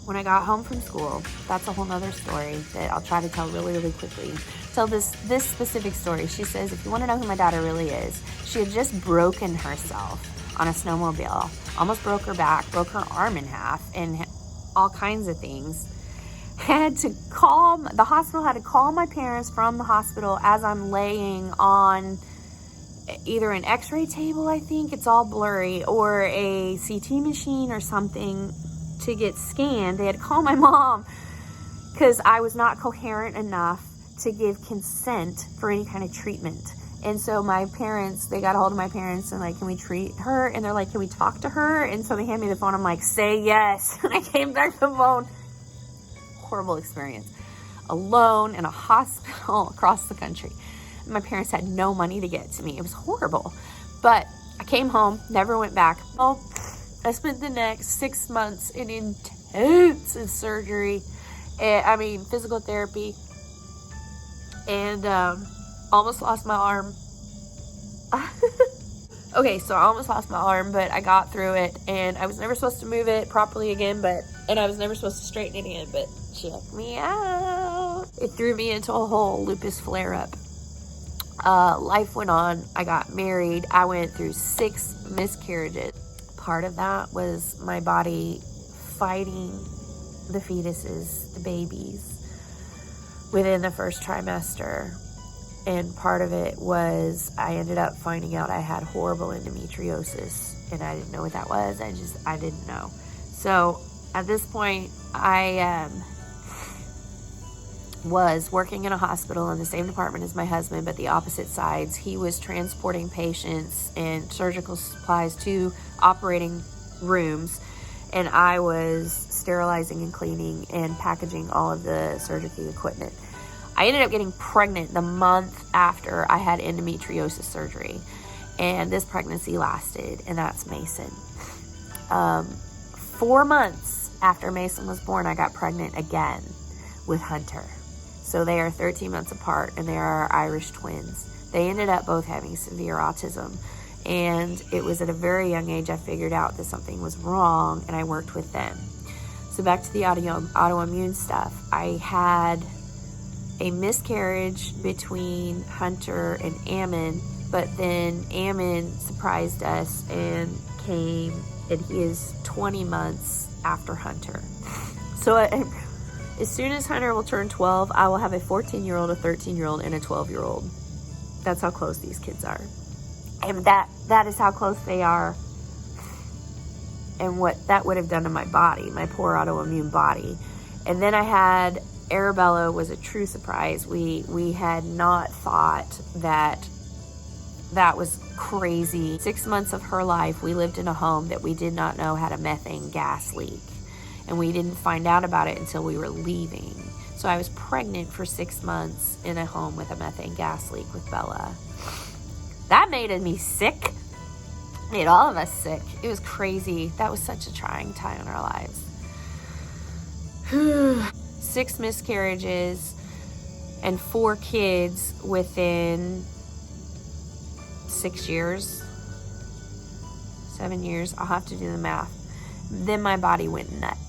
when I got home from school, that's a whole nother story that I'll try to tell really, really quickly. Tell this specific story. She says, if you want to know who my daughter really is, she had just broken herself on a snowmobile, almost broke her back, broke her arm in half, and all kinds of things. The hospital had to call my parents from the hospital as I'm laying on either an x-ray table, I think, it's all blurry, or a CT machine or something to get scanned. They had to call my mom because I was not coherent enough to give consent for any kind of treatment. And so my parents, they got a hold of my parents and like, can we treat her? And they're like, can we talk to her? And so they hand me the phone. I'm like, say yes. And I came back to the phone. Horrible experience. Alone in a hospital across the country. My parents had no money to get to me. It was horrible. But I came home, never went back. Oh, I spent the next 6 months in intensive surgery. Physical therapy. And almost lost my arm. Okay, so I almost lost my arm, but I got through it. And I was never supposed to move it properly again, and I was never supposed to straighten it again, but check me out. It threw me into a whole lupus flare-up. Life went on. I got married. I went through 6 miscarriages. Part of that was my body fighting the fetuses, the babies, within the first trimester. And part of it was I ended up finding out I had horrible endometriosis, and I didn't know what that was. I didn't know. So at this point, I was working in a hospital in the same department as my husband, but the opposite sides. He was transporting patients and surgical supplies to operating rooms, and I was sterilizing and cleaning and packaging all of the surgical equipment. I ended up getting pregnant the month after I had endometriosis surgery, and this pregnancy lasted, and that's Mason. 4 months after Mason was born, I got pregnant again with Hunter. So they are 13 months apart, and they are Irish twins. They ended up both having severe autism, and it was at a very young age I figured out that something was wrong, and I worked with them. So back to the autoimmune stuff. I had a miscarriage between Hunter and Ammon, but then Ammon surprised us and came, and he is 20 months after Hunter. So as soon as Hunter will turn 12, I will have a 14-year-old, a 13-year-old, and a 12-year-old. That's how close these kids are. And that is how close they are, and what that would have done to my body, my poor autoimmune body. And then I had Arabella. Was a true surprise. We had not thought that was crazy. 6 months of her life, we lived in a home that we did not know had a methane gas leak. And we didn't find out about it until we were leaving. So I was pregnant for 6 months in a home with a methane gas leak with Bella. That made me sick. Made all of us sick. It was crazy. That was such a trying time in our lives. 6 miscarriages and 4 kids within 6 years. 7 years. I'll have to do the math. Then my body went nuts.